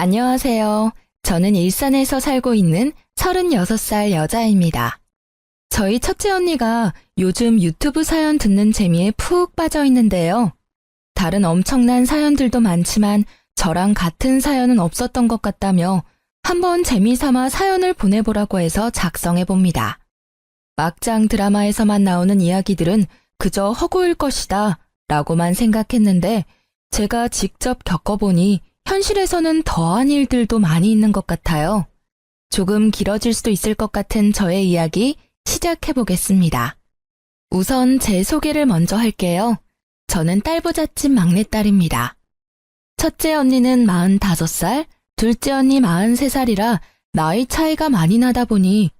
안녕하세요. 저는 일산에서 살고 있는 36살 여자입니다. 저희 첫째 언니가 요즘 유튜브 사연 듣는 재미에 푹 빠져 있는데요. 다른 엄청난 사연들도 많지만 저랑 같은 사연은 없었던 것 같다며 한번 재미삼아 사연을 보내보라고 해서 작성해봅니다. 막장 드라마에서만 나오는 이야기들은 그저 허구일 것이다 라고만 생각했는데 제가 직접 겪어보니 현실에서는 더한 일들도 많이 있는 것 같아요. 조금 길어질 수도 있을 것 같은 저의 이야기 시작해보겠습니다. 우선 제 소개를 먼저 할게요. 저는 딸부잣집 막내딸입니다. 첫째 언니는 45살, 둘째 언니 43살이라 나이 차이가 많이 나다 보니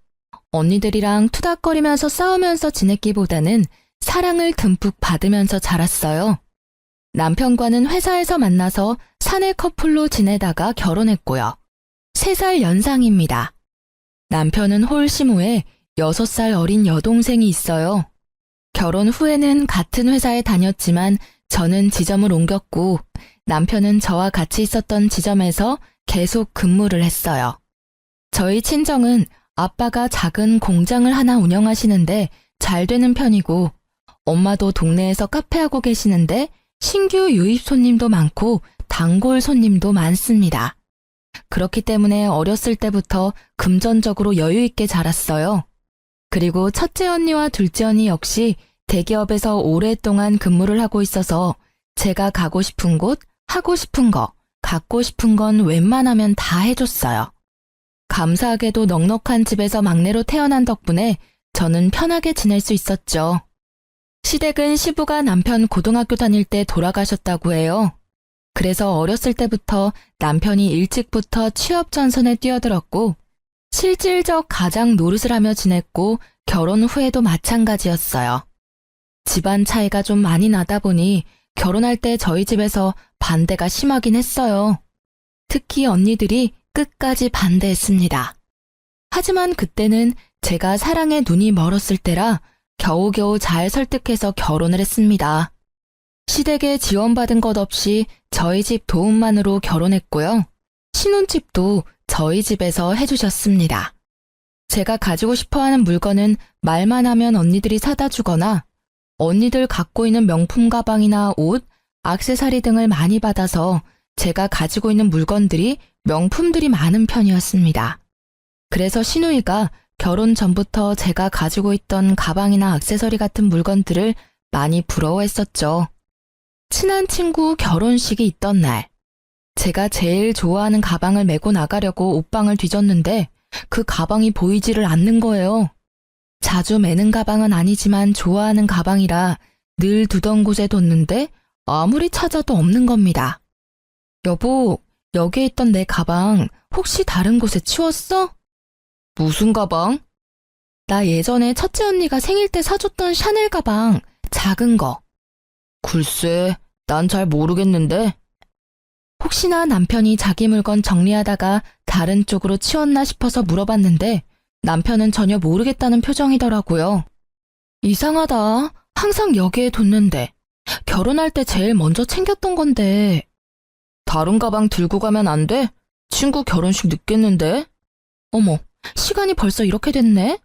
언니들이랑 투닥거리면서 싸우면서 지냈기보다는 사랑을 듬뿍 받으면서 자랐어요. 남편과는 회사에서 만나서 사내 커플로 지내다가 결혼했고요. 3살 연상입니다. 남편은 홀심 후에 6살 어린 여동생이 있어요. 결혼 후에는 같은 회사에 다녔지만 저는 지점을 옮겼고 남편은 저와 같이 있었던 지점에서 계속 근무를 했어요. 저희 친정은 아빠가 작은 공장을 하나 운영하시는데 잘 되는 편이고 엄마도 동네에서 카페하고 계시는데 신규 유입 손님도 많고 단골 손님도 많습니다. 그렇기 때문에 어렸을 때부터 금전적으로 여유 있게 자랐어요. 그리고 첫째 언니와 둘째 언니 역시 대기업에서 오랫동안 근무를 하고 있어서 제가 가고 싶은 곳, 하고 싶은 거, 갖고 싶은 건 웬만하면 다 해줬어요. 감사하게도 넉넉한 집에서 막내로 태어난 덕분에 저는 편하게 지낼 수 있었죠. 시댁은 시부가 남편 고등학교 다닐 때 돌아가셨다고 해요. 그래서 어렸을 때부터 남편이 일찍부터 취업 전선에 뛰어들었고 실질적 가장 노릇을 하며 지냈고 결혼 후에도 마찬가지였어요. 집안 차이가 좀 많이 나다 보니 결혼할 때 저희 집에서 반대가 심하긴 했어요. 특히 언니들이 끝까지 반대했습니다. 하지만 그때는 제가 사랑에 눈이 멀었을 때라 겨우겨우 잘 설득해서 결혼을 했습니다. 시댁에 지원받은 것 없이 저희 집 도움만으로 결혼했고요. 신혼집도 저희 집에서 해주셨습니다. 제가 가지고 싶어하는 물건은 말만 하면 언니들이 사다 주거나 언니들 갖고 있는 명품 가방이나 옷, 액세서리 등을 많이 받아서 제가 가지고 있는 물건들이 명품들이 많은 편이었습니다. 그래서 신우이가 결혼 전부터 제가 가지고 있던 가방이나 액세서리 같은 물건들을 많이 부러워했었죠. 친한 친구 결혼식이 있던 날, 제가 제일 좋아하는 가방을 메고 나가려고 옷방을 뒤졌는데 그 가방이 보이지를 않는 거예요. 자주 매는 가방은 아니지만 좋아하는 가방이라 늘 두던 곳에 뒀는데 아무리 찾아도 없는 겁니다. 여보, 여기에 있던 내 가방 혹시 다른 곳에 치웠어? 무슨 가방? 나 예전에 첫째 언니가 생일 때 사줬던 샤넬 가방, 작은 거. 글쎄, 난 잘 모르겠는데. 혹시나 남편이 자기 물건 정리하다가 다른 쪽으로 치웠나 싶어서 물어봤는데 남편은 전혀 모르겠다는 표정이더라고요. 이상하다. 항상 여기에 뒀는데. 결혼할 때 제일 먼저 챙겼던 건데. 다른 가방 들고 가면 안 돼? 친구 결혼식 늦겠는데? 어머, 시간이 벌써 이렇게 됐네?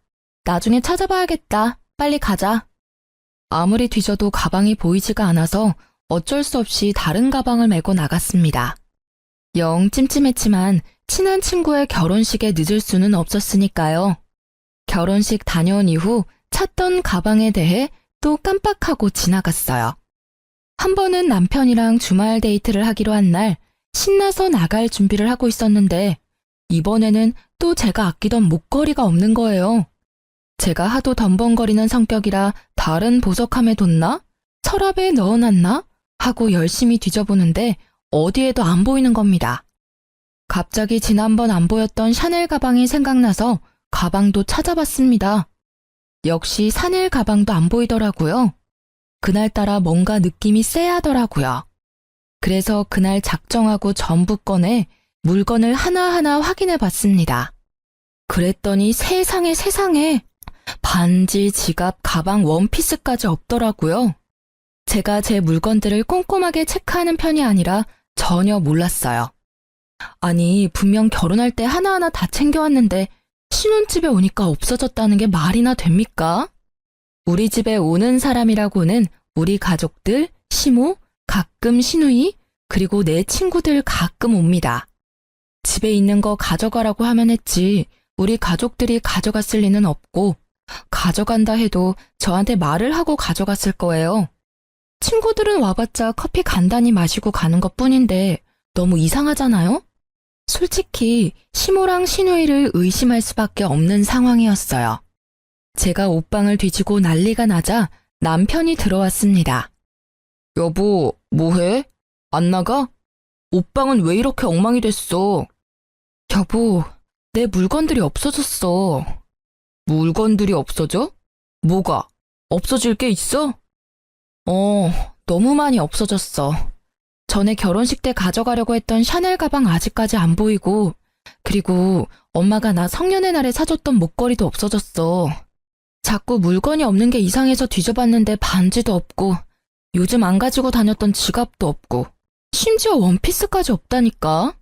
나중에 찾아봐야겠다. 빨리 가자. 아무리 뒤져도 가방이 보이지가 않아서 어쩔 수 없이 다른 가방을 메고 나갔습니다. 영 찜찜했지만 친한 친구의 결혼식에 늦을 수는 없었으니까요. 결혼식 다녀온 이후 찾던 가방에 대해 또 깜빡하고 지나갔어요. 한 번은 남편이랑 주말 데이트를 하기로 한 날 신나서 나갈 준비를 하고 있었는데 이번에는 또 제가 아끼던 목걸이가 없는 거예요. 제가 하도 덤벙거리는 성격이라 다른 보석함에 뒀나? 서랍에 넣어놨나? 하고 열심히 뒤져보는데 어디에도 안 보이는 겁니다. 갑자기 지난번 안 보였던 샤넬 가방이 생각나서 가방도 찾아봤습니다. 역시 샤넬 가방도 안 보이더라고요. 그날따라 뭔가 느낌이 쎄하더라고요. 그래서 그날 작정하고 전부 꺼내 물건을 하나하나 확인해 봤습니다. 그랬더니 세상에 반지, 지갑, 가방, 원피스까지 없더라고요. 제가 제 물건들을 꼼꼼하게 체크하는 편이 아니라 전혀 몰랐어요. 아니, 분명 결혼할 때 하나하나 다 챙겨왔는데 신혼집에 오니까 없어졌다는 게 말이나 됩니까? 우리 집에 오는 사람이라고는 우리 가족들, 시모, 가끔 시누이, 그리고 내 친구들 가끔 옵니다. 집에 있는 거 가져가라고 하면 했지 우리 가족들이 가져갔을 리는 없고 가져간다 해도 저한테 말을 하고 가져갔을 거예요. 친구들은 와봤자 커피 간단히 마시고 가는 것뿐인데 너무 이상하잖아요? 솔직히 시모랑 시누이를 의심할 수밖에 없는 상황이었어요. 제가 옷방을 뒤지고 난리가 나자 남편이 들어왔습니다. 여보, 뭐해? 안 나가? 옷방은 왜 이렇게 엉망이 됐어? 여보, 내 물건들이 없어졌어. 물건들이 없어져? 뭐가? 없어질 게 있어? 너무 많이 없어졌어. 전에 결혼식 때 가져가려고 했던 샤넬 가방 아직까지 안 보이고, 그리고 엄마가 나 성년의 날에 사줬던 목걸이도 없어졌어. 자꾸 물건이 없는 게 이상해서 뒤져봤는데 반지도 없고, 요즘 안 가지고 다녔던 지갑도 없고, 심지어 원피스까지 없다니까.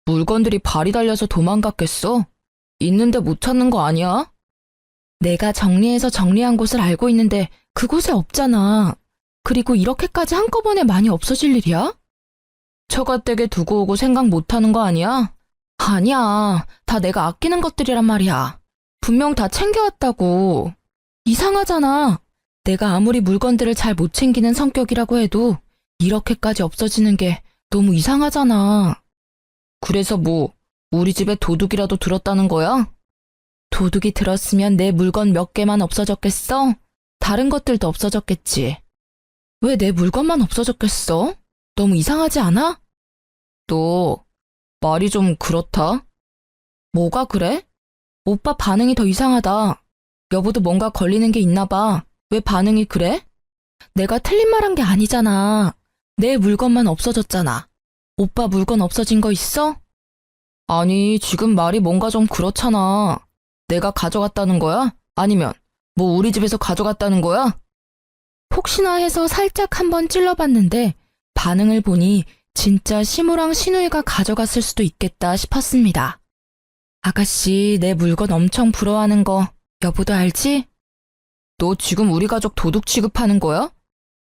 물건들이 발이 달려서 도망갔겠어? 있는데 못 찾는 거 아니야? 내가 정리해서 정리한 곳을 알고 있는데 그곳에 없잖아. 그리고 이렇게까지 한꺼번에 많이 없어질 일이야? 처가댁에 두고 오고 생각 못하는 거 아니야? 아니야. 다 내가 아끼는 것들이란 말이야. 분명 다 챙겨왔다고. 이상하잖아. 내가 아무리 물건들을 잘 못 챙기는 성격이라고 해도 이렇게까지 없어지는 게 너무 이상하잖아. 그래서 뭐, 우리 집에 도둑이라도 들었다는 거야? 도둑이 들었으면 내 물건 몇 개만 없어졌겠어? 다른 것들도 없어졌겠지. 왜 내 물건만 없어졌겠어? 너무 이상하지 않아? 너, 말이 좀 그렇다? 뭐가 그래? 오빠 반응이 더 이상하다. 여보도 뭔가 걸리는 게 있나 봐. 왜 반응이 그래? 내가 틀린 말 한 게 아니잖아. 내 물건만 없어졌잖아. 오빠 물건 없어진 거 있어? 아니, 지금 말이 뭔가 좀 그렇잖아. 내가 가져갔다는 거야? 아니면 뭐 우리 집에서 가져갔다는 거야? 혹시나 해서 살짝 한번 찔러봤는데 반응을 보니 진짜 시모랑 시누이가 가져갔을 수도 있겠다 싶었습니다. 아가씨, 내 물건 엄청 부러워하는 거 여보도 알지? 너 지금 우리 가족 도둑 취급하는 거야?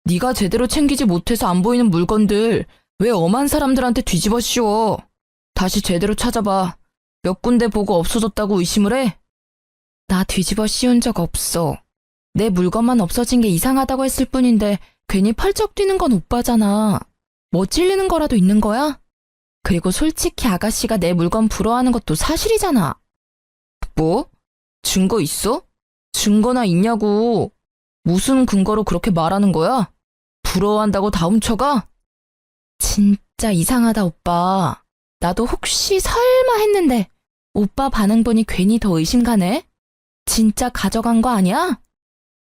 네가 제대로 챙기지 못해서 안 보이는 물건들 왜 엄한 사람들한테 뒤집어 씌워? 다시 제대로 찾아봐. 몇 군데 보고 없어졌다고 의심을 해? 나 뒤집어 씌운 적 없어. 내 물건만 없어진 게 이상하다고 했을 뿐인데 괜히 펄쩍 뛰는 건 오빠잖아. 뭐 찔리는 거라도 있는 거야? 그리고 솔직히 아가씨가 내 물건 부러워하는 것도 사실이잖아. 뭐? 증거 있어? 증거나 있냐고. 무슨 근거로 그렇게 말하는 거야? 부러워한다고 다 훔쳐가? 진짜 이상하다, 오빠. 나도 혹시 설마 했는데 오빠 반응 보니 괜히 더 의심 가네? 진짜 가져간 거 아니야?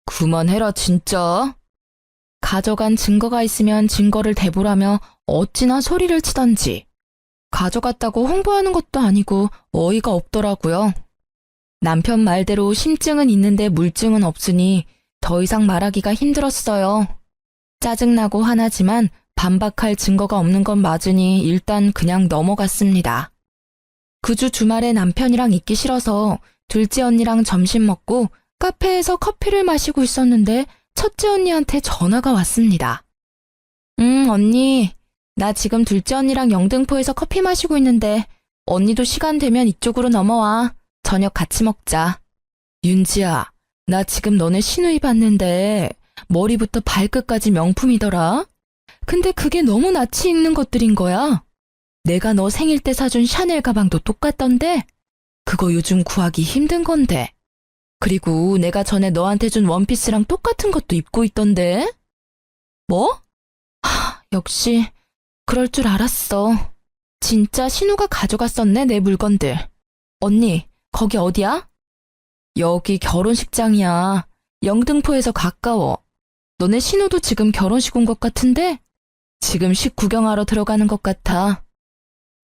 그만해라, 진짜. 가져간 증거가 있으면 증거를 대보라며 어찌나 소리를 치던지. 가져갔다고 홍보하는 것도 아니고 어이가 없더라고요. 남편 말대로 심증은 있는데 물증은 없으니 더 이상 말하기가 힘들었어요. 짜증나고 화나지만 반박할 증거가 없는 건 맞으니 일단 그냥 넘어갔습니다. 그 주 주말에 남편이랑 있기 싫어서 둘째 언니랑 점심 먹고 카페에서 커피를 마시고 있었는데 첫째 언니한테 전화가 왔습니다. 언니, 나 지금 둘째 언니랑 영등포에서 커피 마시고 있는데 언니도 시간 되면 이쪽으로 넘어와. 저녁 같이 먹자. 윤지야, 나 지금 너네 시누이 봤는데 머리부터 발끝까지 명품이더라. 근데 그게 너무 낯이 익는 것들인 거야. 내가 너 생일 때 사준 샤넬 가방도 똑같던데? 그거 요즘 구하기 힘든 건데. 그리고 내가 전에 너한테 준 원피스랑 똑같은 것도 입고 있던데? 뭐? 역시 그럴 줄 알았어. 진짜 신우가 가져갔었네, 내 물건들. 언니, 거기 어디야? 여기 결혼식장이야. 영등포에서 가까워. 너네 신우도 지금 결혼식 온 것 같은데? 지금 식 구경하러 들어가는 것 같아.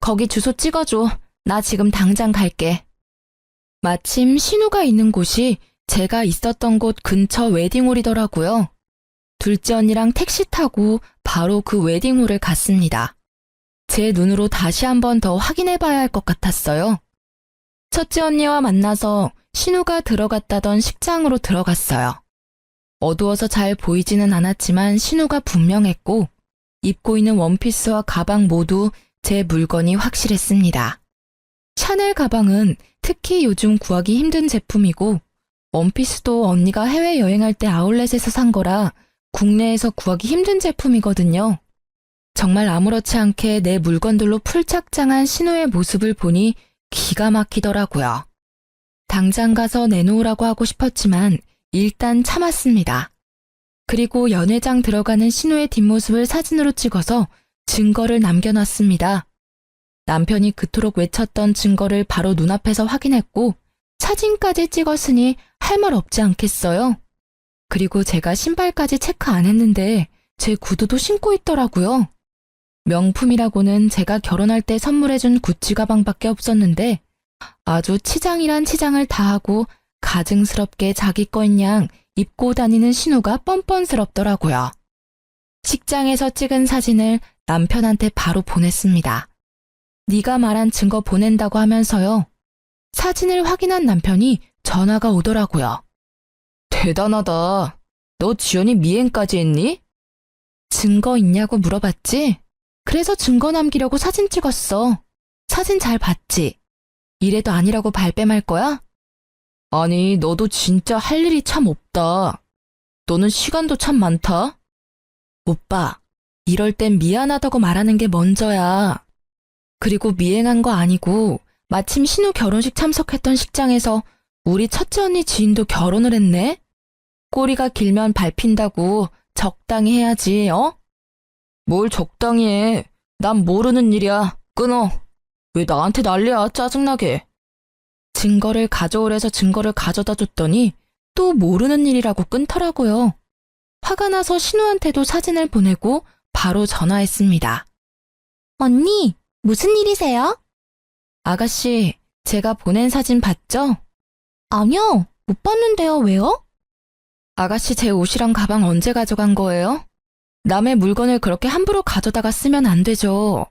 거기 주소 찍어줘. 나 지금 당장 갈게. 마침 신우가 있는 곳이 제가 있었던 곳 근처 웨딩홀이더라고요. 둘째 언니랑 택시 타고 바로 그 웨딩홀을 갔습니다. 제 눈으로 다시 한 번 더 확인해 봐야 할 것 같았어요. 첫째 언니와 만나서 신우가 들어갔다던 식장으로 들어갔어요. 어두워서 잘 보이지는 않았지만 신우가 분명했고 입고 있는 원피스와 가방 모두 제 물건이 확실했습니다. 샤넬 가방은 특히 요즘 구하기 힘든 제품이고 원피스도 언니가 해외여행할 때 아울렛에서 산 거라 국내에서 구하기 힘든 제품이거든요. 정말 아무렇지 않게 내 물건들로 풀착장한 신우의 모습을 보니 기가 막히더라고요. 당장 가서 내놓으라고 하고 싶었지만 일단 참았습니다. 그리고 연회장 들어가는 신우의 뒷모습을 사진으로 찍어서 증거를 남겨놨습니다. 남편이 그토록 외쳤던 증거를 바로 눈앞에서 확인했고 사진까지 찍었으니 할 말 없지 않겠어요? 그리고 제가 신발까지 체크 안 했는데 제 구두도 신고 있더라고요. 명품이라고는 제가 결혼할 때 선물해준 구찌 가방밖에 없었는데 아주 치장이란 치장을 다하고 가증스럽게 자기 거인 양 입고 다니는 신우가 뻔뻔스럽더라고요. 식장에서 찍은 사진을 남편한테 바로 보냈습니다. 네가 말한 증거 보낸다고 하면서요. 사진을 확인한 남편이 전화가 오더라고요. 대단하다. 너 지연이 미행까지 했니? 증거 있냐고 물어봤지? 그래서 증거 남기려고 사진 찍었어. 사진 잘 봤지? 이래도 아니라고 발뺌할 거야? 아니, 너도 진짜 할 일이 참 없다. 너는 시간도 참 많다. 오빠, 이럴 땐 미안하다고 말하는 게 먼저야. 그리고 미행한 거 아니고 마침 신우 결혼식 참석했던 식장에서 우리 첫째 언니 지인도 결혼을 했네? 꼬리가 길면 밟힌다고 적당히 해야지, 어? 뭘 적당히 해. 난 모르는 일이야. 끊어. 왜 나한테 난리야, 짜증나게. 증거를 가져오래서 증거를 가져다 줬더니 또 모르는 일이라고 끊더라고요. 화가 나서 신우한테도 사진을 보내고 바로 전화했습니다. 언니, 무슨 일이세요? 아가씨, 제가 보낸 사진 봤죠? 아니요, 못 봤는데요. 왜요? 아가씨 제 옷이랑 가방 언제 가져간 거예요? 남의 물건을 그렇게 함부로 가져다가 쓰면 안 되죠.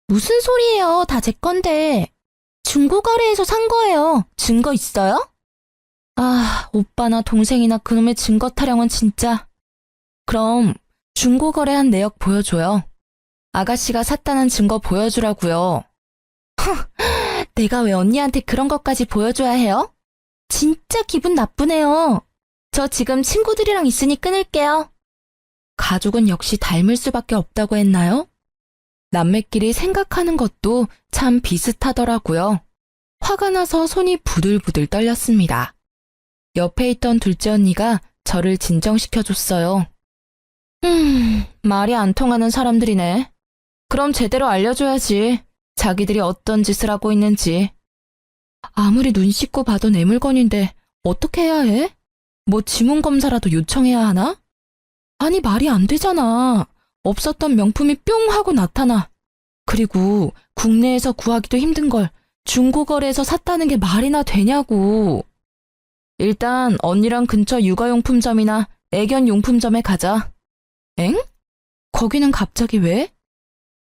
무슨 소리예요? 다 제 건데. 중고거래에서 산 거예요. 증거 있어요? 아, 오빠나 동생이나 그놈의 증거 타령은 진짜. 그럼 중고거래한 내역 보여줘요. 아가씨가 샀다는 증거 보여주라고요. 내가 왜 언니한테 그런 것까지 보여줘야 해요? 진짜 기분 나쁘네요. 저 지금 친구들이랑 있으니 끊을게요. 가족은 역시 닮을 수밖에 없다고 했나요? 남매끼리 생각하는 것도 참 비슷하더라고요. 화가 나서 손이 부들부들 떨렸습니다. 옆에 있던 둘째 언니가 저를 진정시켜줬어요. 말이 안 통하는 사람들이네. 그럼 제대로 알려줘야지. 자기들이 어떤 짓을 하고 있는지. 아무리 눈 씻고 봐도 내 물건인데 어떻게 해야 해? 뭐 지문검사라도 요청해야 하나? 아니, 말이 안 되잖아. 없었던 명품이 뿅 하고 나타나. 그리고 국내에서 구하기도 힘든 걸 중고거래에서 샀다는 게 말이나 되냐고. 일단 언니랑 근처 육아용품점이나 애견용품점에 가자. 엥? 거기는 갑자기 왜?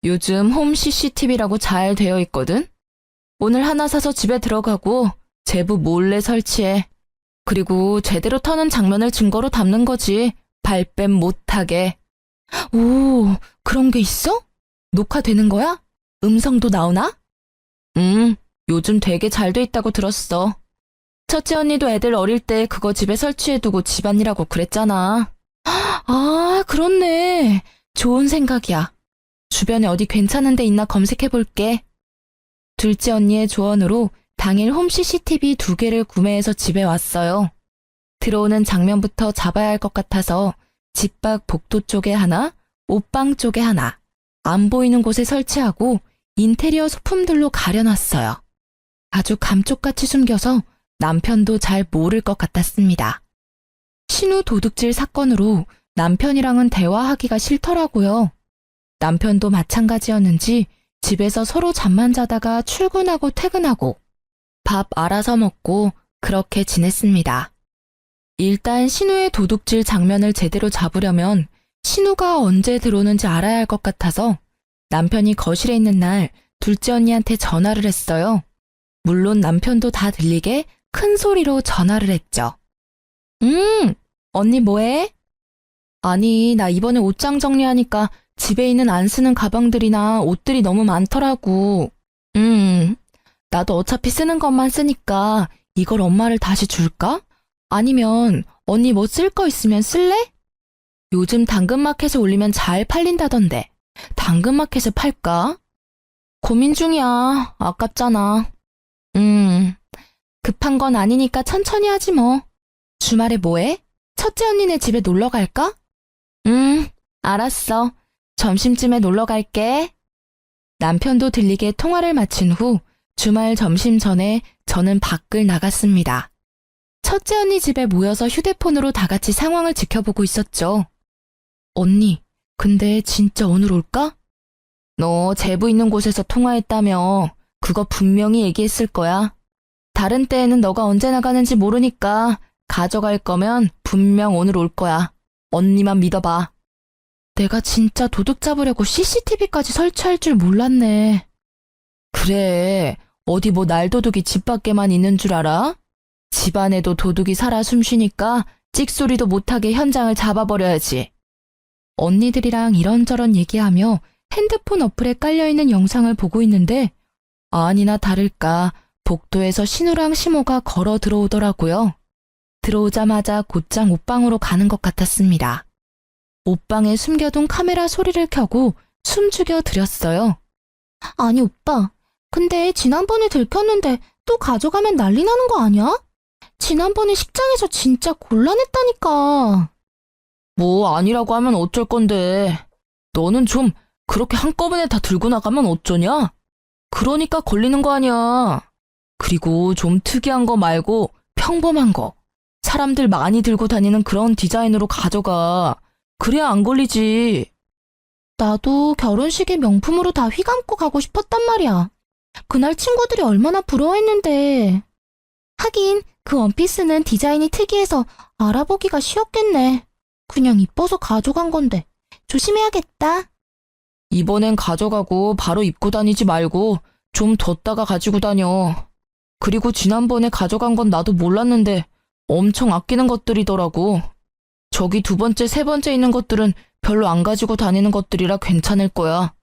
요즘 홈 CCTV라고 잘 되어 있거든? 오늘 하나 사서 집에 들어가고 제부 몰래 설치해. 그리고 제대로 터는 장면을 증거로 담는 거지. 발뺌 못하게. 오, 그런 게 있어? 녹화되는 거야? 음성도 나오나? 요즘 되게 잘 돼 있다고 들었어. 첫째 언니도 애들 어릴 때 그거 집에 설치해두고 집안이라고 그랬잖아. 아, 그렇네. 좋은 생각이야. 주변에 어디 괜찮은 데 있나 검색해볼게. 둘째 언니의 조언으로 당일 홈 CCTV 2개를 구매해서 집에 왔어요. 들어오는 장면부터 잡아야 할 것 같아서 집 밖 복도 쪽에 하나, 옷방 쪽에 하나, 안 보이는 곳에 설치하고 인테리어 소품들로 가려놨어요. 아주 감쪽같이 숨겨서 남편도 잘 모를 것 같았습니다. 신우 도둑질 사건으로 남편이랑은 대화하기가 싫더라고요. 남편도 마찬가지였는지 집에서 서로 잠만 자다가 출근하고 퇴근하고 밥 알아서 먹고 그렇게 지냈습니다. 일단 신우의 도둑질 장면을 제대로 잡으려면 신우가 언제 들어오는지 알아야 할 것 같아서 남편이 거실에 있는 날 둘째 언니한테 전화를 했어요. 물론 남편도 다 들리게 큰 소리로 전화를 했죠. 언니 뭐해? 아니, 나 이번에 옷장 정리하니까 집에 있는 안 쓰는 가방들이나 옷들이 너무 많더라고. 나도 어차피 쓰는 것만 쓰니까 이걸 엄마를 다시 줄까? 아니면 언니 뭐 쓸 거 있으면 쓸래? 요즘 당근마켓에 올리면 잘 팔린다던데 당근마켓에 팔까? 고민 중이야. 아깝잖아. 급한 건 아니니까 천천히 하지 뭐. 주말에 뭐해? 첫째 언니네 집에 놀러 갈까? 알았어. 점심쯤에 놀러 갈게. 남편도 들리게 통화를 마친 후 주말 점심 전에 저는 밖을 나갔습니다. 첫째 언니 집에 모여서 휴대폰으로 다 같이 상황을 지켜보고 있었죠. 언니, 근데 진짜 오늘 올까? 너 제부 있는 곳에서 통화했다며. 그거 분명히 얘기했을 거야. 다른 때에는 너가 언제 나가는지 모르니까 가져갈 거면 분명 오늘 올 거야. 언니만 믿어봐. 내가 진짜 도둑 잡으려고 CCTV까지 설치할 줄 몰랐네. 그래, 어디 뭐 날도둑이 집 밖에만 있는 줄 알아? 집 안에도 도둑이 살아 숨쉬니까 찍소리도 못하게 현장을 잡아버려야지. 언니들이랑 이런저런 얘기하며 핸드폰 어플에 깔려있는 영상을 보고 있는데 아니나 다를까 복도에서 신우랑 시모가 걸어 들어오더라고요. 들어오자마자 곧장 옷방으로 가는 것 같았습니다. 옷방에 숨겨둔 카메라 소리를 켜고 숨죽여 드렸어요. 아니 오빠, 근데 지난번에 들켰는데 또 가져가면 난리 나는 거 아니야? 지난번에 식장에서 진짜 곤란했다니까. 뭐 아니라고 하면 어쩔 건데. 너는 좀 그렇게 한꺼번에 다 들고 나가면 어쩌냐? 그러니까 걸리는 거 아니야. 그리고 좀 특이한 거 말고 평범한 거. 사람들 많이 들고 다니는 그런 디자인으로 가져가. 그래야 안 걸리지. 나도 결혼식에 명품으로 다 휘감고 가고 싶었단 말이야. 그날 친구들이 얼마나 부러워했는데. 하긴 그 원피스는 디자인이 특이해서 알아보기가 쉬웠겠네. 그냥 이뻐서 가져간 건데 조심해야겠다. 이번엔 가져가고 바로 입고 다니지 말고 좀 뒀다가 가지고 다녀. 그리고 지난번에 가져간 건 나도 몰랐는데 엄청 아끼는 것들이더라고. 저기 두 번째, 세 번째 있는 것들은 별로 안 가지고 다니는 것들이라 괜찮을 거야.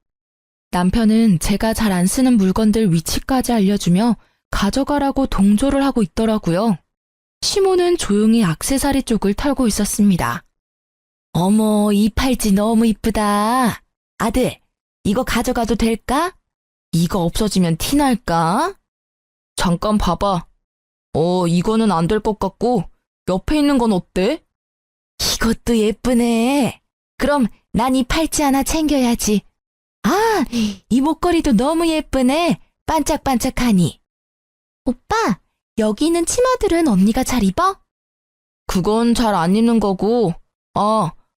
남편은 제가 잘 안 쓰는 물건들 위치까지 알려주며 가져가라고 동조를 하고 있더라고요. 시모는 조용히 액세서리 쪽을 털고 있었습니다. 어머, 이 팔찌 너무 이쁘다. 아들, 이거 가져가도 될까? 이거 없어지면 티 날까? 잠깐 봐봐. 이거는 안 될 것 같고 옆에 있는 건 어때? 이것도 예쁘네. 그럼 난 이 팔찌 하나 챙겨야지. 아, 이 목걸이도 너무 예쁘네. 반짝반짝하니. 오빠, 여기 있는 치마들은 언니가 잘 입어? 그건 잘 안 입는 거고.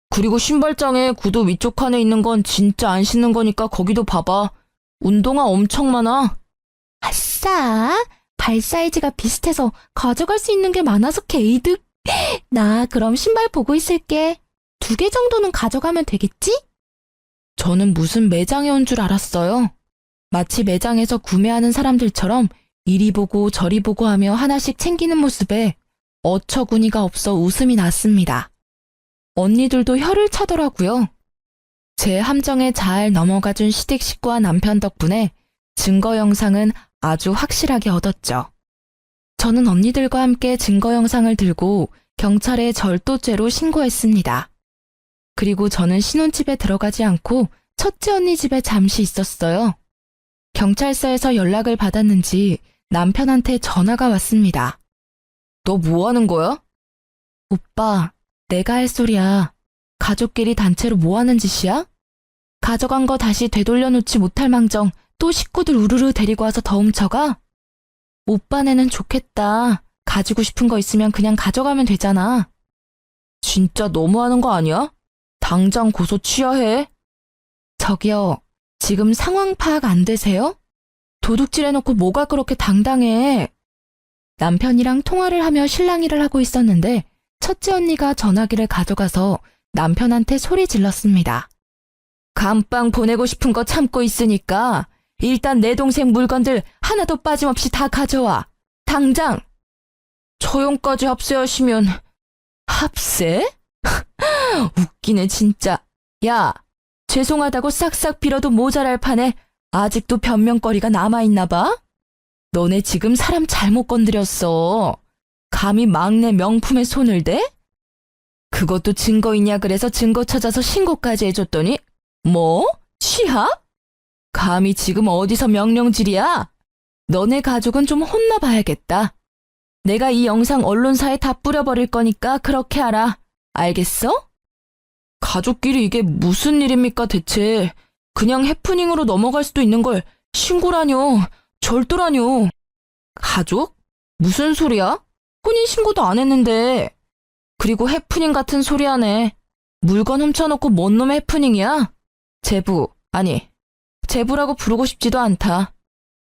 그리고 신발장에 구두 위쪽 칸에 있는 건 진짜 안 신는 거니까 거기도 봐봐. 운동화 엄청 많아. 아싸, 발 사이즈가 비슷해서 가져갈 수 있는 게 많아서 개이득. 나 그럼 신발 보고 있을게. 2개 정도는 가져가면 되겠지? 저는 무슨 매장에 온 줄 알았어요. 마치 매장에서 구매하는 사람들처럼 이리 보고 저리 보고 하며 하나씩 챙기는 모습에 어처구니가 없어 웃음이 났습니다. 언니들도 혀를 차더라고요. 제 함정에 잘 넘어가준 시댁 식구와 남편 덕분에 증거 영상은 아주 확실하게 얻었죠. 저는 언니들과 함께 증거 영상을 들고 경찰에 절도죄로 신고했습니다. 그리고 저는 신혼집에 들어가지 않고 첫째 언니 집에 잠시 있었어요. 경찰서에서 연락을 받았는지 남편한테 전화가 왔습니다. 너 뭐 하는 거야? 오빠, 내가 할 소리야. 가족끼리 단체로 뭐 하는 짓이야? 가져간 거 다시 되돌려놓지 못할 망정 또 식구들 우르르 데리고 와서 더 훔쳐가? 오빠네는 좋겠다. 가지고 싶은 거 있으면 그냥 가져가면 되잖아. 진짜 너무하는 거 아니야? 당장 고소 취하해. 저기요, 지금 상황 파악 안 되세요? 도둑질 해놓고 뭐가 그렇게 당당해. 남편이랑 통화를 하며 실랑이를 하고 있었는데 첫째 언니가 전화기를 가져가서 남편한테 소리 질렀습니다. 감빵 보내고 싶은 거 참고 있으니까 일단 내 동생 물건들 하나도 빠짐없이 다 가져와. 당장! 처용까지 합세하시면 합세? 웃기네 진짜. 야, 죄송하다고 싹싹 빌어도 모자랄 판에 아직도 변명거리가 남아있나 봐? 너네 지금 사람 잘못 건드렸어. 감히 막내 명품에 손을 대? 그것도 증거 있냐 그래서 증거 찾아서 신고까지 해줬더니 뭐? 취합? 감히 지금 어디서 명령질이야? 너네 가족은 좀 혼나봐야겠다. 내가 이 영상 언론사에 다 뿌려버릴 거니까 그렇게 하라. 알겠어? 가족끼리 이게 무슨 일입니까 대체. 그냥 해프닝으로 넘어갈 수도 있는 걸 신고라뇨. 절도라뇨. 가족? 무슨 소리야? 혼인신고도 안 했는데. 그리고 해프닝 같은 소리 하네. 물건 훔쳐놓고 뭔 놈의 해프닝이야? 제부, 아니, 제부라고 부르고 싶지도 않다.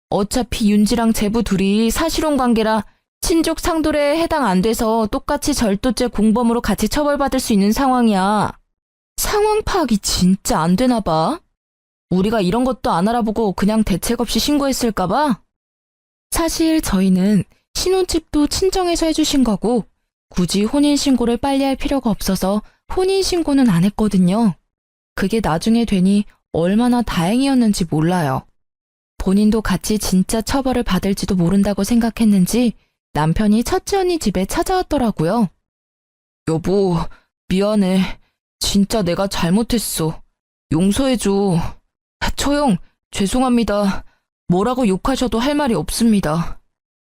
어차피 윤지랑 제부 둘이 사실혼 관계라 친족 상돌에 해당 안 돼서 똑같이 절도죄 공범으로 같이 처벌받을 수 있는 상황이야. 상황 파악이 진짜 안 되나 봐. 우리가 이런 것도 안 알아보고 그냥 대책 없이 신고했을까 봐. 사실 저희는 신혼집도 친정에서 해주신 거고 굳이 혼인신고를 빨리 할 필요가 없어서 혼인신고는 안 했거든요. 그게 나중에 되니 얼마나 다행이었는지 몰라요. 본인도 같이 진짜 처벌을 받을지도 모른다고 생각했는지 남편이 첫째 언니 집에 찾아왔더라고요. 여보, 미안해. 진짜 내가 잘못했어. 용서해줘. 처형, 죄송합니다. 뭐라고 욕하셔도 할 말이 없습니다.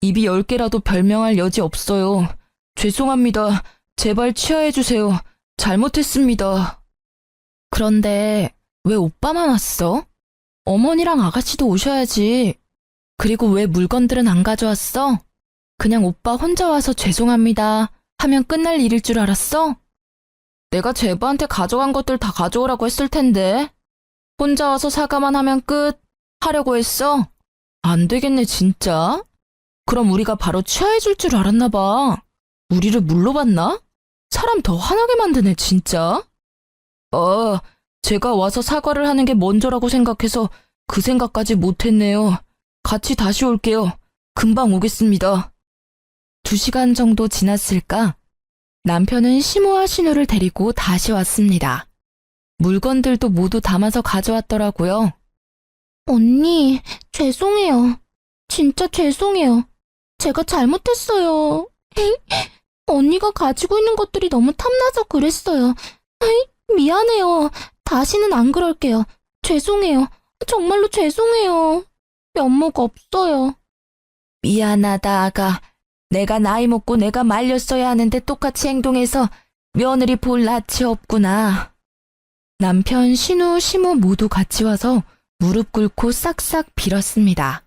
입이 10개라도 별명할 여지 없어요. 죄송합니다. 제발 치하해주세요. 잘못했습니다. 그런데 왜 오빠만 왔어? 어머니랑 아가씨도 오셔야지. 그리고 왜 물건들은 안 가져왔어? 그냥 오빠 혼자 와서 죄송합니다 하면 끝날 일일 줄 알았어? 내가 제부한테 가져간 것들 다 가져오라고 했을 텐데. 혼자 와서 사과만 하면 끝 하려고 했어? 안 되겠네 진짜. 그럼 우리가 바로 취하해줄 줄 알았나 봐. 우리를 물로 봤나? 사람 더 화나게 만드네 진짜. 제가 와서 사과를 하는 게 먼저라고 생각해서 그 생각까지 못했네요. 같이 다시 올게요. 금방 오겠습니다. 2시간 정도 지났을까? 남편은 시모와 신우를 데리고 다시 왔습니다. 물건들도 모두 담아서 가져왔더라고요. 언니, 죄송해요. 진짜 죄송해요. 제가 잘못했어요. 언니가 가지고 있는 것들이 너무 탐나서 그랬어요. 미안해요. 다시는 안 그럴게요. 죄송해요. 정말로 죄송해요. 면목 없어요. 미안하다 아가. 내가 나이 먹고 내가 말렸어야 하는데 똑같이 행동해서 며느리 볼 낯이 없구나. 남편, 신우, 시모 모두 같이 와서 무릎 꿇고 싹싹 빌었습니다.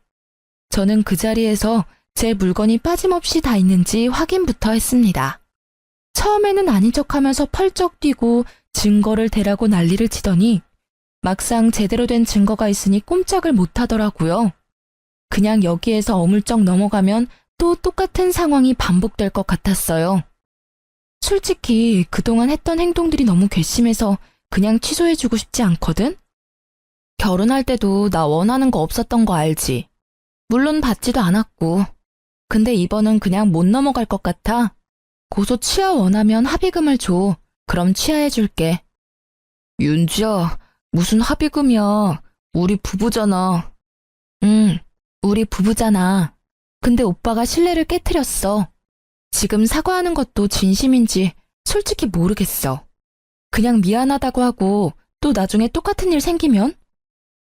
저는 그 자리에서 제 물건이 빠짐없이 다 있는지 확인부터 했습니다. 처음에는 아닌 척하면서 펄쩍 뛰고 증거를 대라고 난리를 치더니 막상 제대로 된 증거가 있으니 꼼짝을 못하더라고요. 그냥 여기에서 어물쩍 넘어가면 또 똑같은 상황이 반복될 것 같았어요. 솔직히 그동안 했던 행동들이 너무 괘씸해서 그냥 취소해주고 싶지 않거든? 결혼할 때도 나 원하는 거 없었던 거 알지? 물론 받지도 않았고. 근데 이번은 그냥 못 넘어갈 것 같아. 고소 취하 원하면 합의금을 줘. 그럼 취하해줄게. 윤지야, 무슨 합의금이야. 우리 부부잖아. 응, 우리 부부잖아. 근데 오빠가 신뢰를 깨트렸어. 지금 사과하는 것도 진심인지 솔직히 모르겠어. 그냥 미안하다고 하고 또 나중에 똑같은 일 생기면?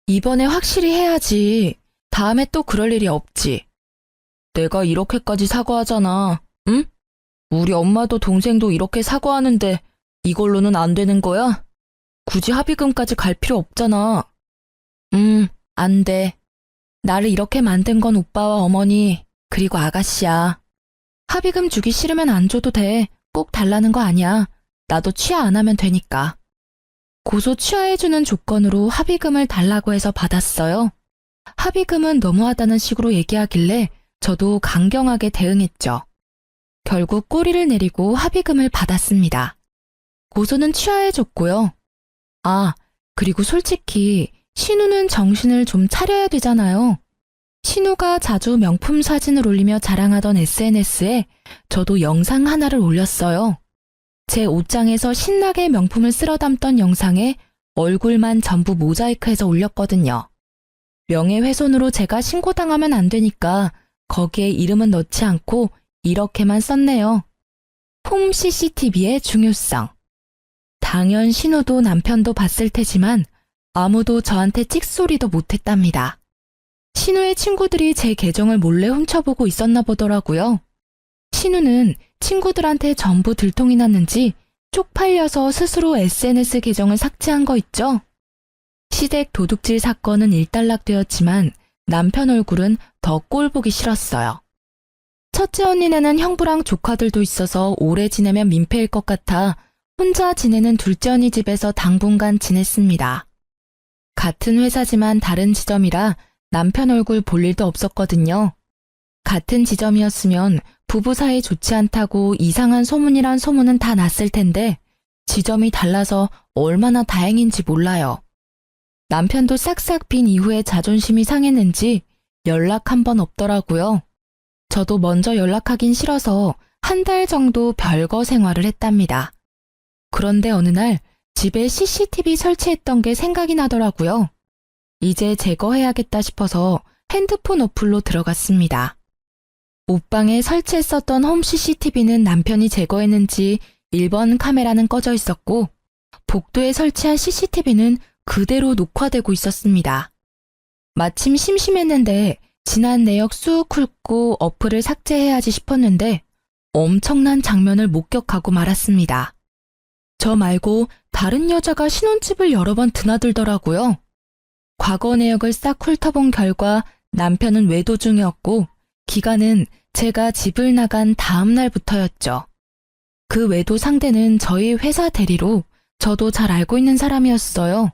이번에 확실히 해야지. 다음에 또 그럴 일이 없지. 내가 이렇게까지 사과하잖아. 응? 우리 엄마도 동생도 이렇게 사과하는데 이걸로는 안 되는 거야? 굳이 합의금까지 갈 필요 없잖아. 안 돼. 나를 이렇게 만든 건 오빠와 어머니, 그리고 아가씨야. 합의금 주기 싫으면 안 줘도 돼. 꼭 달라는 거 아니야. 나도 취하 안 하면 되니까. 고소 취하해주는 조건으로 합의금을 달라고 해서 받았어요. 합의금은 너무하다는 식으로 얘기하길래 저도 강경하게 대응했죠. 결국 꼬리를 내리고 합의금을 받았습니다. 고소는 취하해줬고요. 아, 그리고 솔직히 신우는 정신을 좀 차려야 되잖아요. 신우가 자주 명품 사진을 올리며 자랑하던 SNS에 저도 영상 하나를 올렸어요. 제 옷장에서 신나게 명품을 쓸어 담던 영상에 얼굴만 전부 모자이크해서 올렸거든요. 명예훼손으로 제가 신고당하면 안 되니까 거기에 이름은 넣지 않고 이렇게만 썼네요. 홈 CCTV의 중요성. 당연 신우도 남편도 봤을 테지만 아무도 저한테 찍소리도 못했답니다. 신우의 친구들이 제 계정을 몰래 훔쳐보고 있었나 보더라고요. 신우는 친구들한테 전부 들통이 났는지 쪽팔려서 스스로 SNS 계정을 삭제한 거 있죠? 시댁 도둑질 사건은 일단락되었지만 남편 얼굴은 더 꼴보기 싫었어요. 첫째 언니네는 형부랑 조카들도 있어서 오래 지내면 민폐일 것 같아 혼자 지내는 둘째 언니 집에서 당분간 지냈습니다. 같은 회사지만 다른 지점이라 남편 얼굴 볼 일도 없었거든요. 같은 지점이었으면 부부 사이 좋지 않다고 이상한 소문이란 소문은 다 났을 텐데 지점이 달라서 얼마나 다행인지 몰라요. 남편도 싹싹 빈 이후에 자존심이 상했는지 연락 한 번 없더라고요. 저도 먼저 연락하긴 싫어서 한 달 정도 별거 생활을 했답니다. 그런데 어느 날 집에 CCTV 설치했던 게 생각이 나더라고요. 이제 제거해야겠다 싶어서 핸드폰 어플로 들어갔습니다. 옷방에 설치했었던 홈 CCTV는 남편이 제거했는지 1번 카메라는 꺼져 있었고 복도에 설치한 CCTV는 그대로 녹화되고 있었습니다. 마침 심심했는데 지난 내역 쑥 훑고 어플을 삭제해야지 싶었는데 엄청난 장면을 목격하고 말았습니다. 저 말고 다른 여자가 신혼집을 여러 번 드나들더라고요. 과거 내역을 싹 훑어본 결과 남편은 외도 중이었고 기간은 제가 집을 나간 다음 날부터였죠. 그 외도 상대는 저희 회사 대리로 저도 잘 알고 있는 사람이었어요.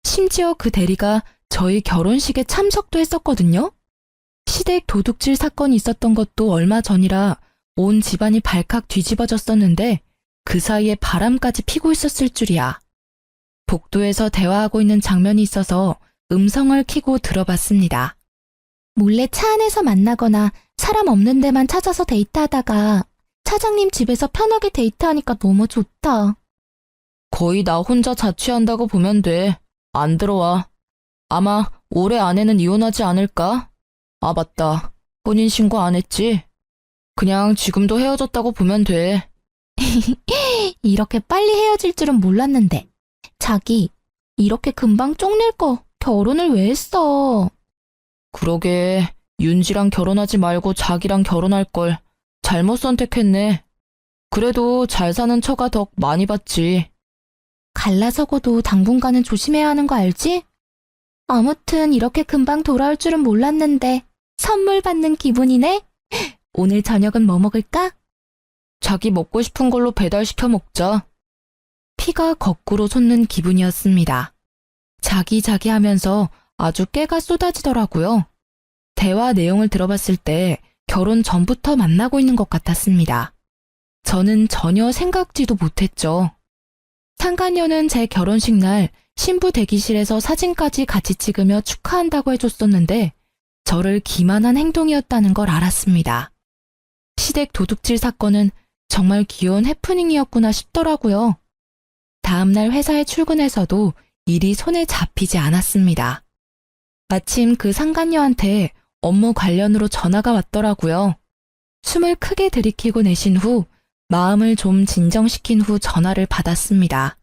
심지어 그 대리가 저희 결혼식에 참석도 했었거든요. 시댁 도둑질 사건이 있었던 것도 얼마 전이라 온 집안이 발칵 뒤집어졌었는데 그 사이에 바람까지 피고 있었을 줄이야. 복도에서 대화하고 있는 장면이 있어서 음성을 켜고 들어봤습니다. 몰래 차 안에서 만나거나 사람 없는 데만 찾아서 데이트하다가 차장님 집에서 편하게 데이트하니까 너무 좋다. 거의 나 혼자 자취한다고 보면 돼. 안 들어와. 아마 올해 안에는 이혼하지 않을까? 아, 맞다. 혼인신고 안 했지? 그냥 지금도 헤어졌다고 보면 돼. 이렇게 빨리 헤어질 줄은 몰랐는데. 자기, 이렇게 금방 쪽낼 거 결혼을 왜 했어? 그러게, 윤지랑 결혼하지 말고 자기랑 결혼할 걸. 잘못 선택했네. 그래도 잘 사는 처가 덕 많이 봤지. 갈라서고도 당분간은 조심해야 하는 거 알지? 아무튼 이렇게 금방 돌아올 줄은 몰랐는데 선물 받는 기분이네? 오늘 저녁은 뭐 먹을까? 자기 먹고 싶은 걸로 배달시켜 먹자. 피가 거꾸로 솟는 기분이었습니다. 자기 하면서 아주 깨가 쏟아지더라고요. 대화 내용을 들어봤을 때 결혼 전부터 만나고 있는 것 같았습니다. 저는 전혀 생각지도 못했죠. 상간녀는 제 결혼식 날 신부 대기실에서 사진까지 같이 찍으며 축하한다고 해줬었는데 저를 기만한 행동이었다는 걸 알았습니다. 시댁 도둑질 사건은 정말 귀여운 해프닝이었구나 싶더라고요. 다음날 회사에 출근해서도 일이 손에 잡히지 않았습니다. 마침 그 상간녀한테 업무 관련으로 전화가 왔더라고요. 숨을 크게 들이키고 내쉰 후 마음을 좀 진정시킨 후 전화를 받았습니다.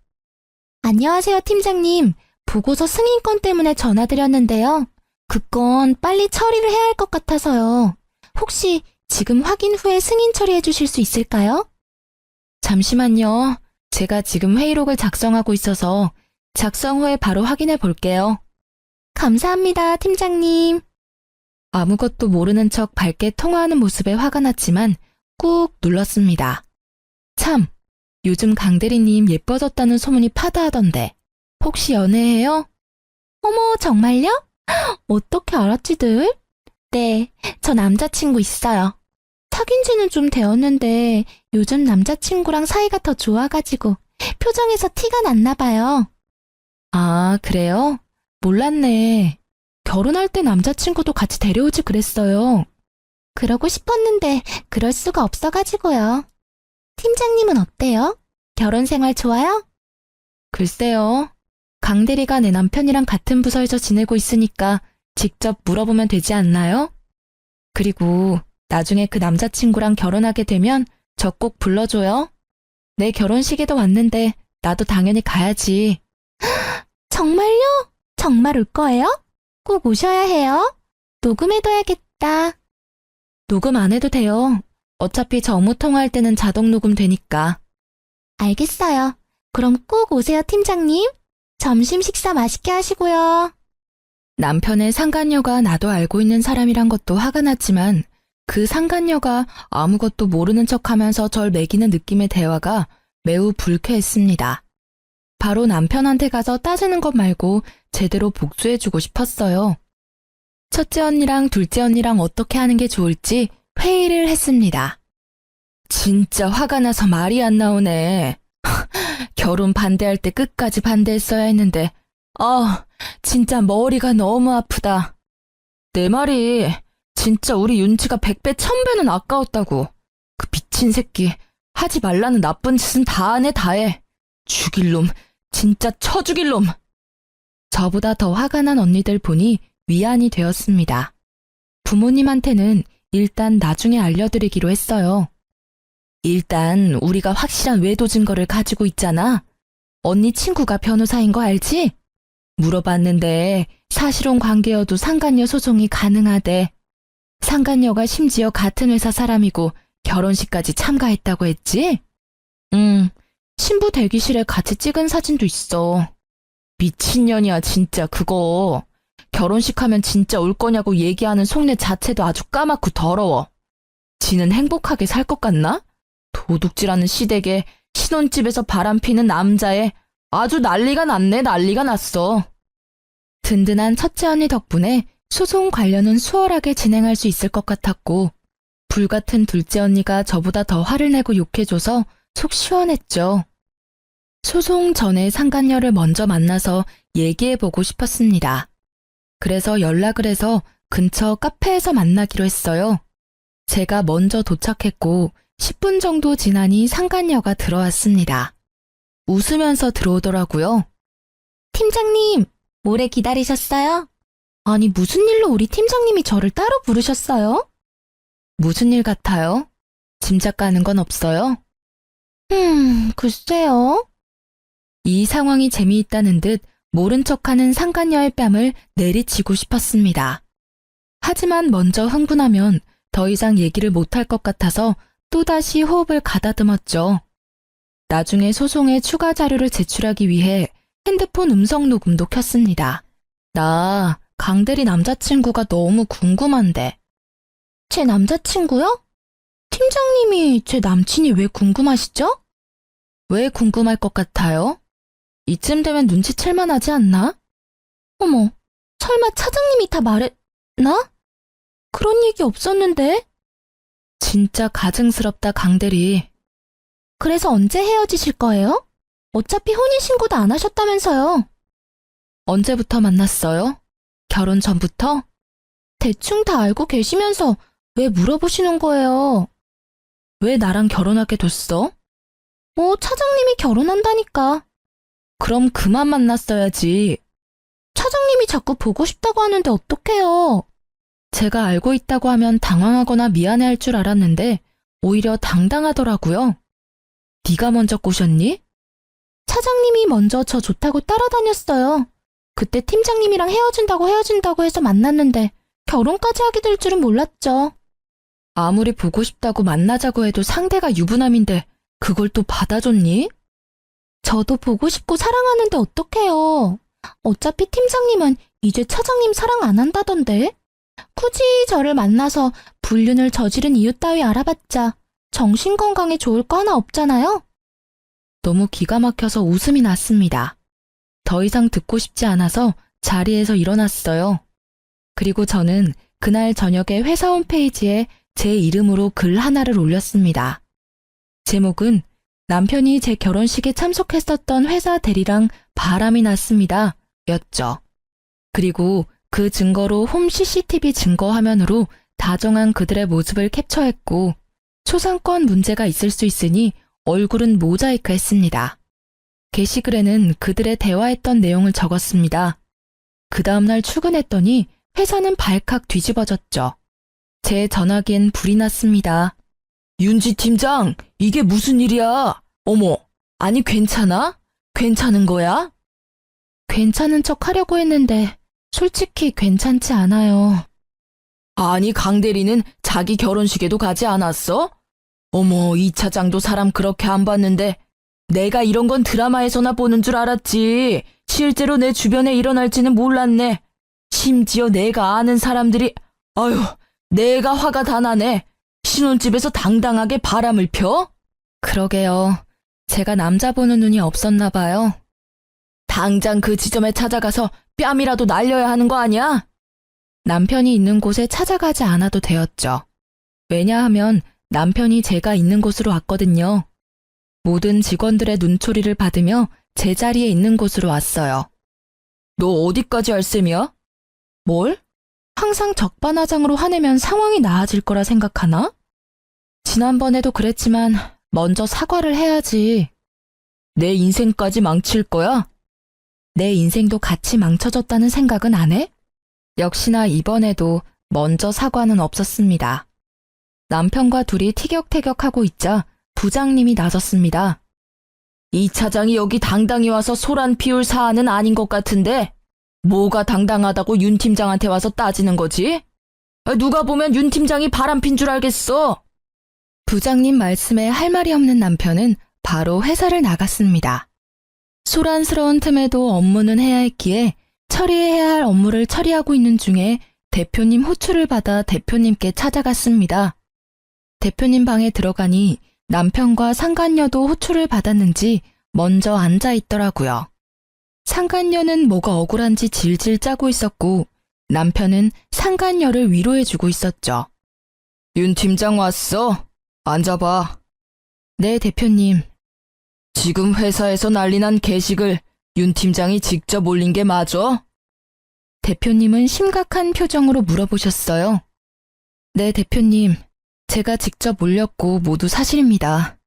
안녕하세요, 팀장님. 보고서 승인권 때문에 전화드렸는데요. 그 건 빨리 처리를 해야 할 것 같아서요. 혹시 지금 확인 후에 승인 처리해 주실 수 있을까요? 잠시만요. 제가 지금 회의록을 작성하고 있어서 작성 후에 바로 확인해 볼게요. 감사합니다, 팀장님. 아무것도 모르는 척 밝게 통화하는 모습에 화가 났지만 꾹 눌렀습니다. 참, 요즘 강대리님 예뻐졌다는 소문이 파다하던데 혹시 연애해요? 어머, 정말요? 어떻게 알았지들? 네, 저 남자친구 있어요. 사귄 지는 좀 되었는데 요즘 남자친구랑 사이가 더 좋아가지고 표정에서 티가 났나 봐요. 아, 그래요? 몰랐네. 결혼할 때 남자친구도 같이 데려오지 그랬어요. 그러고 싶었는데 그럴 수가 없어가지고요. 팀장님은 어때요? 결혼 생활 좋아요? 글쎄요. 강대리가 내 남편이랑 같은 부서에서 지내고 있으니까 직접 물어보면 되지 않나요? 그리고 나중에 그 남자친구랑 결혼하게 되면 저 꼭 불러줘요. 내 결혼식에도 왔는데 나도 당연히 가야지. 정말요? 정말 올 거예요? 꼭 오셔야 해요. 녹음해둬야겠다. 녹음 안 해도 돼요. 어차피 저 업무 통화할 때는 자동 녹음 되니까. 알겠어요. 그럼 꼭 오세요, 팀장님. 점심 식사 맛있게 하시고요. 남편의 상간녀가 나도 알고 있는 사람이란 것도 화가 났지만 그 상간녀가 아무것도 모르는 척하면서 절 매기는 느낌의 대화가 매우 불쾌했습니다. 바로 남편한테 가서 따지는 것 말고 제대로 복수해주고 싶었어요. 첫째 언니랑 둘째 언니랑 어떻게 하는 게 좋을지 회의를 했습니다. 진짜 화가 나서 말이 안 나오네. 결혼 반대할 때 끝까지 반대했어야 했는데 진짜 머리가 너무 아프다. 내 말이 진짜 우리 윤지가 100배 1000배는 아까웠다고. 그 미친 새끼 하지 말라는 나쁜 짓은 다 하네 다 해. 죽일 놈 진짜 쳐 죽일 놈. 저보다 더 화가 난 언니들 보니 위안이 되었습니다. 부모님한테는 일단 나중에 알려드리기로 했어요. 일단 우리가 확실한 외도 증거를 가지고 있잖아. 언니 친구가 변호사인 거 알지? 물어봤는데 사실혼 관계여도 상간녀 소송이 가능하대. 상간녀가 심지어 같은 회사 사람이고 결혼식까지 참가했다고 했지? 신부 대기실에 같이 찍은 사진도 있어. 미친년이야 진짜 그거. 결혼식 하면 진짜 올 거냐고 얘기하는 속내 자체도 아주 까맣고 더러워. 지는 행복하게 살 것 같나? 도둑질하는 시댁에 신혼집에서 바람피는 남자애 아주 난리가 났네 난리가 났어. 든든한 첫째 언니 덕분에 소송 관련은 수월하게 진행할 수 있을 것 같았고 불같은 둘째 언니가 저보다 더 화를 내고 욕해줘서 속 시원했죠. 소송 전에 상간녀를 먼저 만나서 얘기해보고 싶었습니다. 그래서 연락을 해서 근처 카페에서 만나기로 했어요. 제가 먼저 도착했고 10분 정도 지나니 상간녀가 들어왔습니다. 웃으면서 들어오더라고요. 팀장님, 오래 기다리셨어요? 아니, 무슨 일로 우리 팀장님이 저를 따로 부르셨어요? 무슨 일 같아요? 짐작 가는 건 없어요? 글쎄요. 이 상황이 재미있다는 듯 모른 척하는 상간녀의 뺨을 내리치고 싶었습니다. 하지만 먼저 흥분하면 더 이상 얘기를 못할 것 같아서 또다시 호흡을 가다듬었죠. 나중에 소송에 추가 자료를 제출하기 위해 핸드폰 음성 녹음도 켰습니다. 나 강대리 남자친구가 너무 궁금한데. 제 남자친구요? 팀장님이 제 남친이 왜 궁금하시죠? 왜 궁금할 것 같아요? 이쯤 되면 눈치챌만 하지 않나? 어머, 설마 차장님이 다 말했나? 그런 얘기 없었는데? 진짜 가증스럽다 강대리. 그래서 언제 헤어지실 거예요? 어차피 혼인신고도 안 하셨다면서요. 언제부터 만났어요? 결혼 전부터? 대충 다 알고 계시면서 왜 물어보시는 거예요? 왜 나랑 결혼하게 됐어? 차장님이 결혼한다니까. 그럼 그만 만났어야지. 차장님이 자꾸 보고 싶다고 하는데 어떡해요? 제가 알고 있다고 하면 당황하거나 미안해할 줄 알았는데 오히려 당당하더라고요. 네가 먼저 꼬셨니? 차장님이 먼저 저 좋다고 따라다녔어요. 그때 팀장님이랑 헤어진다고 해서 만났는데 결혼까지 하게 될 줄은 몰랐죠. 아무리 보고 싶다고 만나자고 해도 상대가 유부남인데 그걸 또 받아줬니? 저도 보고 싶고 사랑하는데 어떡해요. 어차피 팀장님은 이제 차장님 사랑 안 한다던데. 굳이 저를 만나서 불륜을 저지른 이유 따위 알아봤자 정신건강에 좋을 거 하나 없잖아요. 너무 기가 막혀서 웃음이 났습니다. 더 이상 듣고 싶지 않아서 자리에서 일어났어요. 그리고 저는 그날 저녁에 회사 홈페이지에 제 이름으로 글 하나를 올렸습니다. 제목은 남편이 제 결혼식에 참석했었던 회사 대리랑 바람이 났습니다. 였죠. 그리고 그 증거로 홈 CCTV 증거 화면으로 다정한 그들의 모습을 캡처했고 초상권 문제가 있을 수 있으니 얼굴은 모자이크 했습니다. 게시글에는 그들의 대화했던 내용을 적었습니다. 그 다음날 출근했더니 회사는 발칵 뒤집어졌죠. 제 전화기엔 불이 났습니다. 윤지 팀장, 이게 무슨 일이야? 어머, 아니 괜찮아? 괜찮은 거야? 괜찮은 척 하려고 했는데 솔직히 괜찮지 않아요. 아니 강 대리는 자기 결혼식에도 가지 않았어? 어머, 이 차장도 사람 그렇게 안 봤는데 내가 이런 건 드라마에서나 보는 줄 알았지. 실제로 내 주변에 일어날지는 몰랐네. 심지어 내가 아는 사람들이 아유, 내가 화가 다 나네. 신혼집에서 당당하게 바람을 펴? 그러게요. 제가 남자 보는 눈이 없었나 봐요. 당장 그 지점에 찾아가서 뺨이라도 날려야 하는 거 아니야? 남편이 있는 곳에 찾아가지 않아도 되었죠. 왜냐하면 남편이 제가 있는 곳으로 왔거든요. 모든 직원들의 눈초리를 받으며 제자리에 있는 곳으로 왔어요. 너 어디까지 할 셈이야? 뭘? 항상 적반하장으로 화내면 상황이 나아질 거라 생각하나? 지난번에도 그랬지만 먼저 사과를 해야지. 내 인생까지 망칠 거야? 내 인생도 같이 망쳐졌다는 생각은 안 해? 역시나 이번에도 먼저 사과는 없었습니다. 남편과 둘이 티격태격하고 있자 부장님이 나섰습니다. 이 차장이 여기 당당히 와서 소란 피울 사안은 아닌 것 같은데 뭐가 당당하다고 윤 팀장한테 와서 따지는 거지? 누가 보면 윤 팀장이 바람핀 줄 알겠어. 부장님 말씀에 할 말이 없는 남편은 바로 회사를 나갔습니다. 소란스러운 틈에도 업무는 해야 했기에 처리해야 할 업무를 처리하고 있는 중에 대표님 호출을 받아 대표님께 찾아갔습니다. 대표님 방에 들어가니 남편과 상간녀도 호출을 받았는지 먼저 앉아 있더라고요. 상간녀는 뭐가 억울한지 질질 짜고 있었고 남편은 상간녀를 위로해주고 있었죠. 윤 팀장 왔어? 앉아봐. 네, 대표님. 지금 회사에서 난리난 게시글 윤 팀장이 직접 올린 게 맞아? 대표님은 심각한 표정으로 물어보셨어요. 네, 대표님. 제가 직접 올렸고 모두 사실입니다.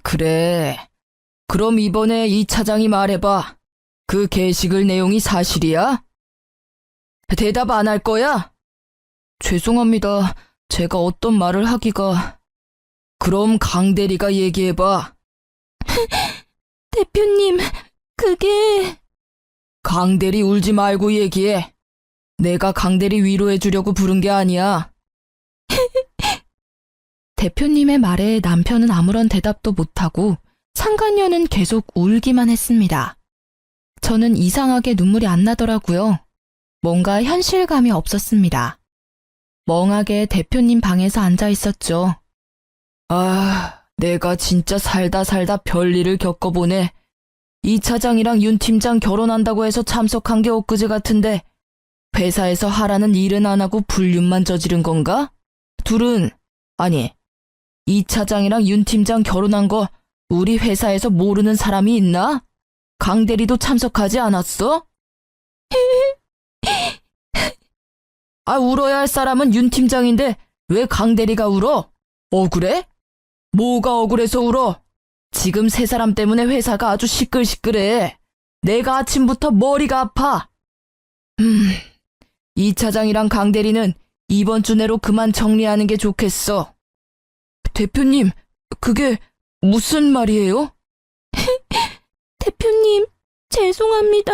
그래. 그럼 이번에 이 차장이 말해봐. 그 게시글 내용이 사실이야? 대답 안 할 거야? 죄송합니다. 제가 어떤 말을 하기가... 그럼 강 대리가 얘기해봐. 대표님, 그게... 강 대리 울지 말고 얘기해. 내가 강 대리 위로해주려고 부른 게 아니야. 대표님의 말에 남편은 아무런 대답도 못하고 상간녀는 계속 울기만 했습니다. 저는 이상하게 눈물이 안 나더라고요. 뭔가 현실감이 없었습니다. 멍하게 대표님 방에서 앉아 있었죠. 아, 내가 진짜 살다 별일을 겪어보네. 이 차장이랑 윤 팀장 결혼한다고 해서 참석한 게 엊그제 같은데 회사에서 하라는 일은 안 하고 불륜만 저지른 건가? 둘은, 아니, 이 차장이랑 윤 팀장 결혼한 거 우리 회사에서 모르는 사람이 있나? 강 대리도 참석하지 않았어? 아, 울어야 할 사람은 윤 팀장인데 왜 강 대리가 울어? 억울해? 뭐가 억울해서 울어? 지금 세 사람 때문에 회사가 아주 시끌시끌해. 내가 아침부터 머리가 아파. 이 차장이랑 강 대리는 이번 주 내로 그만 정리하는 게 좋겠어. 대표님, 그게 무슨 말이에요? 대표님, 죄송합니다.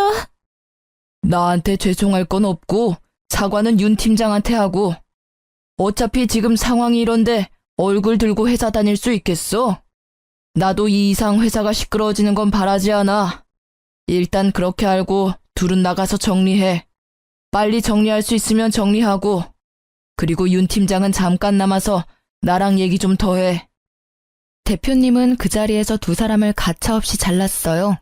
나한테 죄송할 건 없고 사과는 윤 팀장한테 하고 어차피 지금 상황이 이런데 얼굴 들고 회사 다닐 수 있겠어? 나도 이 이상 회사가 시끄러워지는 건 바라지 않아. 일단 그렇게 알고 둘은 나가서 정리해. 빨리 정리할 수 있으면 정리하고 그리고 윤 팀장은 잠깐 남아서 나랑 얘기 좀 더 해. 대표님은 그 자리에서 두 사람을 가차없이 잘랐어요.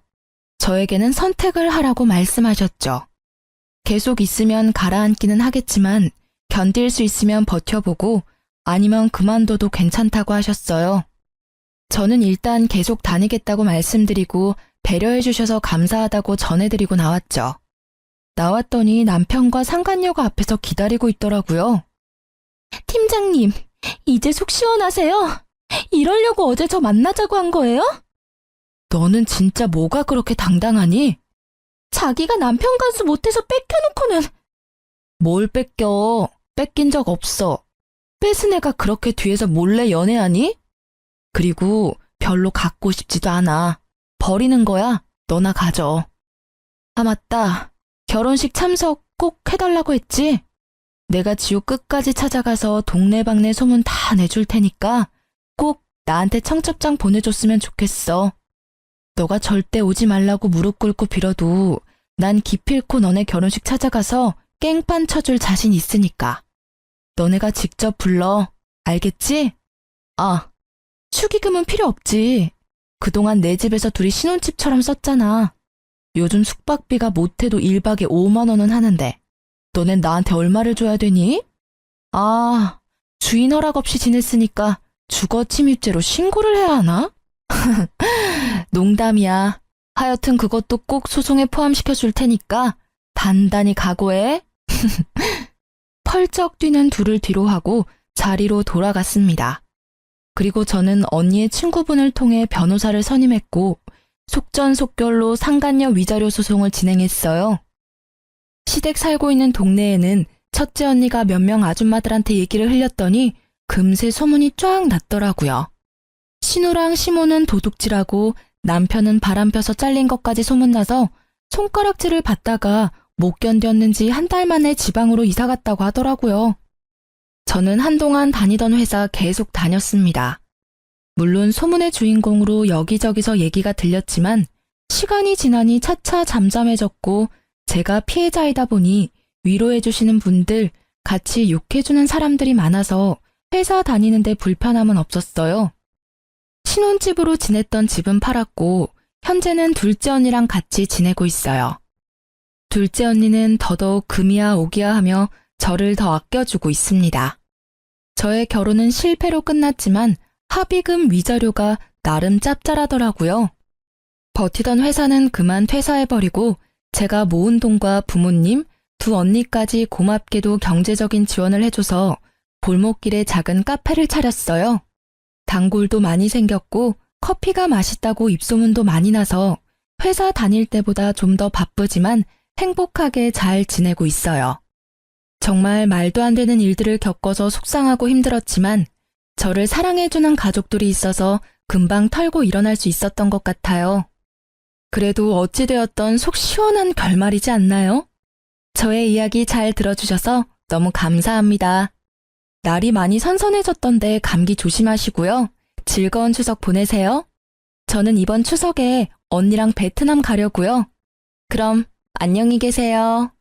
저에게는 선택을 하라고 말씀하셨죠. 계속 있으면 가라앉기는 하겠지만 견딜 수 있으면 버텨보고 아니면 그만둬도 괜찮다고 하셨어요. 저는 일단 계속 다니겠다고 말씀드리고 배려해 주셔서 감사하다고 전해드리고 나왔죠. 나왔더니 남편과 상간녀가 앞에서 기다리고 있더라고요. 팀장님, 이제 속 시원하세요? 이러려고 어제 저 만나자고 한 거예요? 너는 진짜 뭐가 그렇게 당당하니? 자기가 남편 간수 못해서 뺏겨놓고는. 뭘 뺏겨? 뺏긴 적 없어. 뺏은 애가 그렇게 뒤에서 몰래 연애하니? 그리고 별로 갖고 싶지도 않아. 버리는 거야. 너나 가져. 아, 맞다. 결혼식 참석 꼭 해달라고 했지? 내가 지옥 끝까지 찾아가서 동네방네 소문 다 내줄 테니까 꼭 나한테 청첩장 보내줬으면 좋겠어. 너가 절대 오지 말라고 무릎 꿇고 빌어도 난 기필코 너네 결혼식 찾아가서 깽판 쳐줄 자신 있으니까. 너네가 직접 불러. 알겠지? 아, 축의금은 필요 없지. 그동안 내 집에서 둘이 신혼집처럼 썼잖아. 요즘 숙박비가 못해도 1박에 5만 원은 하는데 너넨 나한테 얼마를 줘야 되니? 아, 주인 허락 없이 지냈으니까 주거 침입죄로 신고를 해야 하나? 농담이야. 하여튼 그것도 꼭 소송에 포함시켜 줄 테니까 단단히 각오해. 펄쩍 뛰는 둘을 뒤로 하고 자리로 돌아갔습니다. 그리고 저는 언니의 친구분을 통해 변호사를 선임했고 속전속결로 상간녀 위자료 소송을 진행했어요. 시댁 살고 있는 동네에는 첫째 언니가 몇 명 아줌마들한테 얘기를 흘렸더니 금세 소문이 쫙 났더라고요. 신우랑 시모는 도둑질하고 남편은 바람펴서 잘린 것까지 소문나서 손가락질을 받다가 못 견뎠는지 한 달 만에 지방으로 이사 갔다고 하더라고요. 저는 한동안 다니던 회사 계속 다녔습니다. 물론 소문의 주인공으로 여기저기서 얘기가 들렸지만 시간이 지나니 차차 잠잠해졌고 제가 피해자이다 보니 위로해주시는 분들, 같이 욕해주는 사람들이 많아서 회사 다니는데 불편함은 없었어요. 신혼집으로 지냈던 집은 팔았고 현재는 둘째 언니랑 같이 지내고 있어요. 둘째 언니는 더더욱 금이야 오기야 하며 저를 더 아껴주고 있습니다. 저의 결혼은 실패로 끝났지만 합의금 위자료가 나름 짭짤하더라고요. 버티던 회사는 그만 퇴사해버리고 제가 모은 돈과 부모님, 두 언니까지 고맙게도 경제적인 지원을 해줘서 골목길에 작은 카페를 차렸어요. 단골도 많이 생겼고 커피가 맛있다고 입소문도 많이 나서 회사 다닐 때보다 좀 더 바쁘지만 행복하게 잘 지내고 있어요. 정말 말도 안 되는 일들을 겪어서 속상하고 힘들었지만 저를 사랑해주는 가족들이 있어서 금방 털고 일어날 수 있었던 것 같아요. 그래도 어찌되었던 속 시원한 결말이지 않나요? 저의 이야기 잘 들어주셔서 너무 감사합니다. 날이 많이 선선해졌던데 감기 조심하시고요. 즐거운 추석 보내세요. 저는 이번 추석에 언니랑 베트남 가려고요. 그럼 안녕히 계세요.